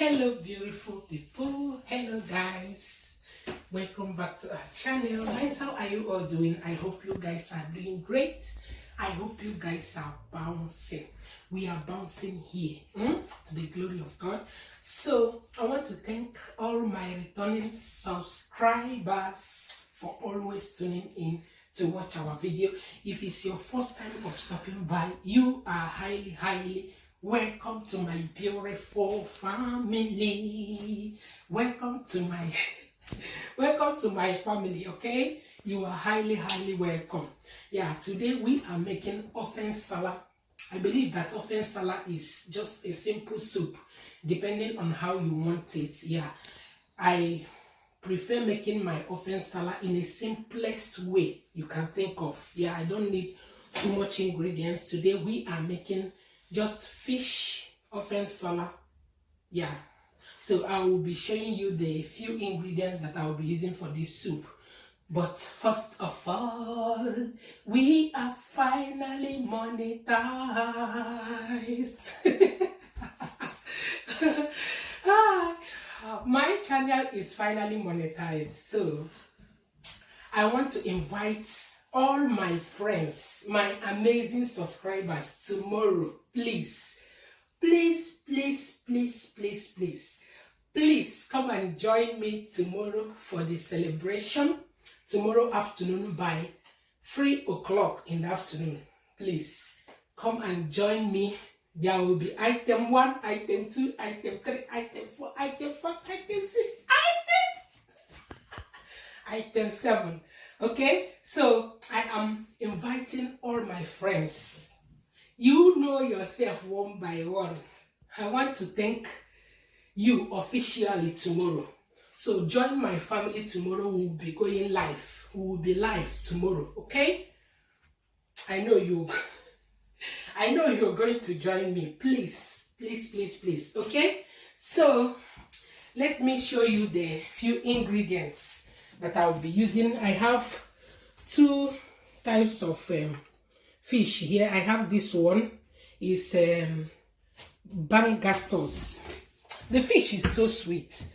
Hello beautiful people, hello guys, welcome back to our channel. Guys, how are you all doing? I hope you guys are doing great. I hope you guys are bouncing. We are bouncing here to the glory of God. So I want to thank all my returning subscribers for always tuning in to watch our video. If it's your first time of stopping by, you are highly welcome to my beautiful family. Welcome to my family. Okay, you are highly welcome. Yeah, today we are making ofen salad. I believe that ofen salad is just a simple soup depending on how you want it. Yeah, I prefer making my ofen salad in the simplest way you can think of. Yeah, I don't need too much ingredients. Today we are making just fish ofen salad. Yeah, so I will be showing you the few ingredients that I will be using for this soup. But first of all, we are finally monetized. My channel is finally monetized, so I want to invite all my friends, my amazing subscribers tomorrow. Please come and join me tomorrow for the celebration. Tomorrow afternoon by 3 o'clock in the afternoon. Please come and join me. There will be item 1, item 2, item 3, item 4, item 5, item 6, item 7. Okay, so I am inviting all my friends. You know yourself one by one. I want to thank you officially tomorrow. So join my family tomorrow. We will be going live. We will be live tomorrow. Okay? I know you're going to join me. Please. Okay? So let me show you the few ingredients that I will be using. I have 2 types of fish here. I have this one is banga sauce. The fish is so sweet.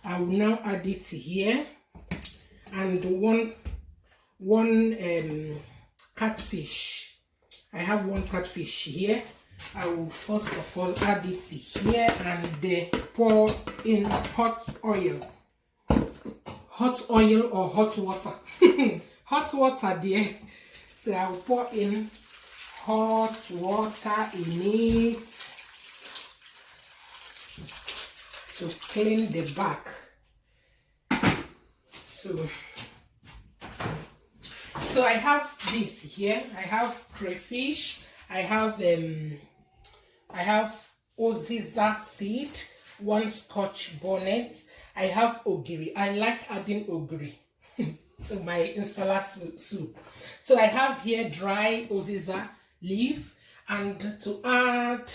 I will now add it here, and one catfish. I have 1 catfish here. I will first of all add it here and pour in hot oil or hot water. Hot water there. So I will pour in hot water in it to clean the back. So I have this here. I have crayfish. I have oziza seed, 1 scotch bonnet. I have ogiri. I like adding ogiri to my insala soup. So I have here dry oziza leaf, and to add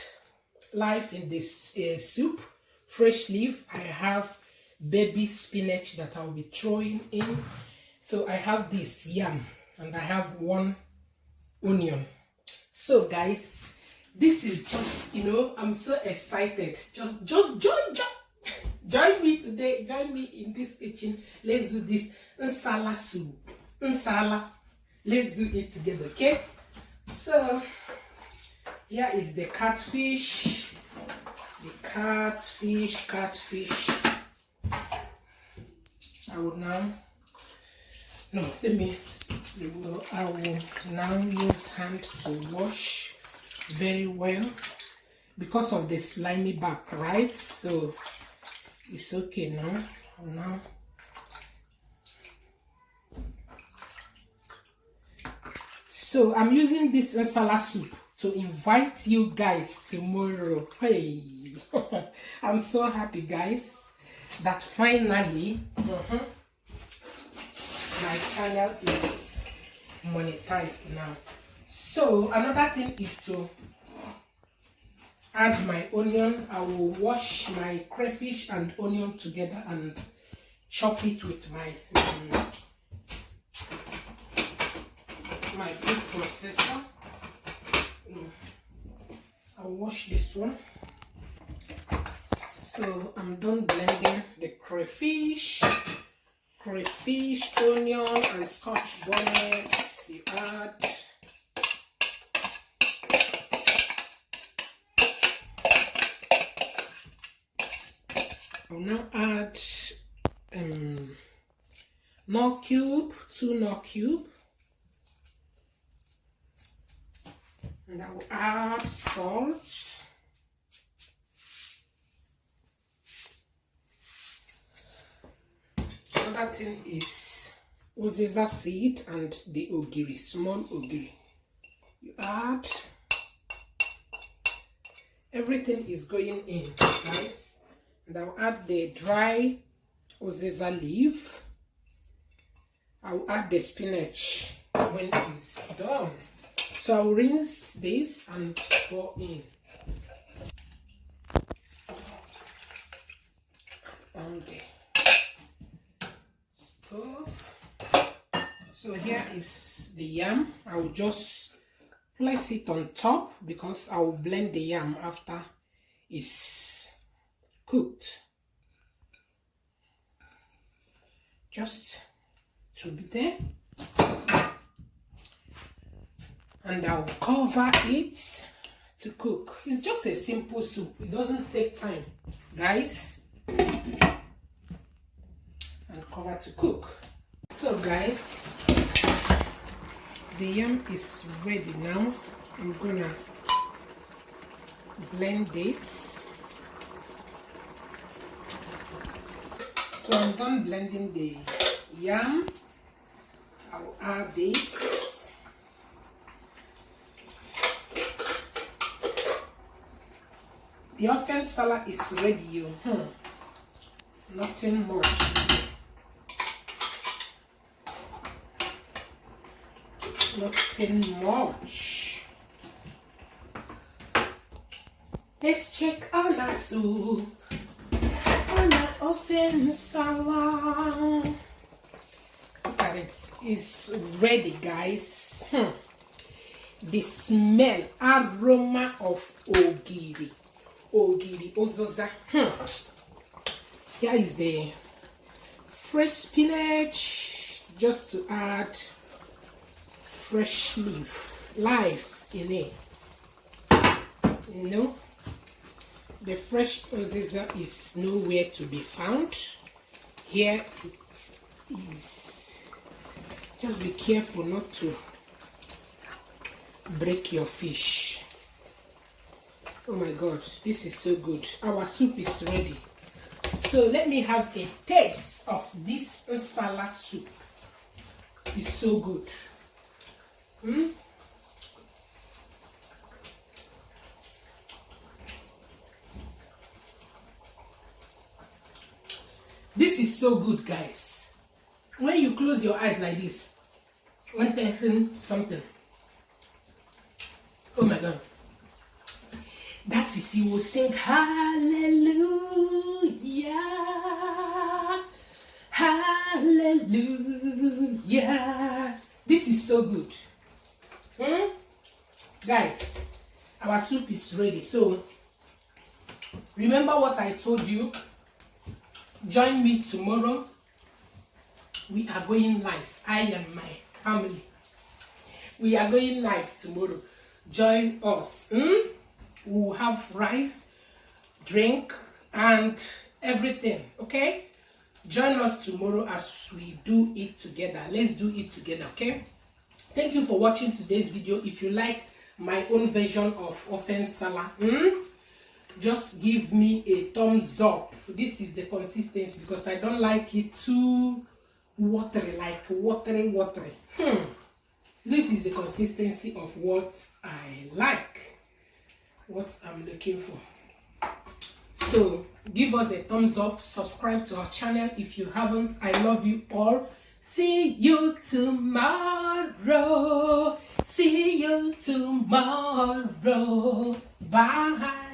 life in this soup, fresh leaf, I have baby spinach that I'll be throwing in. So I have this yam, and I have 1 onion. So guys, this is just, I'm so excited. Just join me today. Join me in this kitchen. Let's do this nsala soup. Nsala. Let's do it together, okay? So here is the catfish. The catfish. I will now use hand to wash very well because of the slimy back, right? So it's okay now. So I'm using this nsala soup to invite you guys tomorrow. Hey, I'm so happy, guys, that finally my channel is monetized now. So another thing is to add my onion. I will wash my crayfish and onion together and chop it with my food processor. I'll wash this one. So I'm done blending the crayfish, onion, and scotch bonnets. You add I'll now add Knorr cube, 2 Knorr cube, and I will add salt. Another thing is uziza seed and the ogiri, small ogiri. You add. Everything is going in, guys. And I'll add the dry uziza leaf. I'll add the spinach when it's done. So I'll rinse this and pour in. On the stove. So here is the yam. I will just place it on top because I will blend the yam after it's cooked. Just to be there. And I will cover it to cook. It's just a simple soup. It doesn't take time, guys. And cover to cook. So guys, the yam is ready now. I'm gonna blend it. So I'm done blending the yam. I will add it. The ofen salad is ready. Nothing much. Nothing much. Let's check on our soup. On our ofen salad. Look at it. It's ready, guys. The smell, aroma of ogiri. Ogiri, ozoza. Here is the fresh spinach, just to add fresh life in it. You know, the fresh oziza is nowhere to be found. Here it is. Just be careful not to break your fish. Oh my god, this is so good. Our soup is ready. So let me have a taste of this nsala soup. It's so good. This is so good, guys. When you close your eyes like this, one thing, something. Oh my god. That is, you will sing hallelujah, hallelujah. This is so good. Guys, our soup is ready. So remember what I told you. Join me tomorrow. We are going live. I and my family. We are going live tomorrow. Join us. We will have rice, drink, and everything. Okay? Join us tomorrow as we do it together. Let's do it together. Okay? Thank you for watching today's video. If you like my own version of ofen salad, just give me a thumbs up. This is the consistency because I don't like it too watery, like watery. This is the consistency of what I like, what I'm looking for. So give us a thumbs up, subscribe to our channel if you haven't. I love you all. See you tomorrow. See you tomorrow. Bye.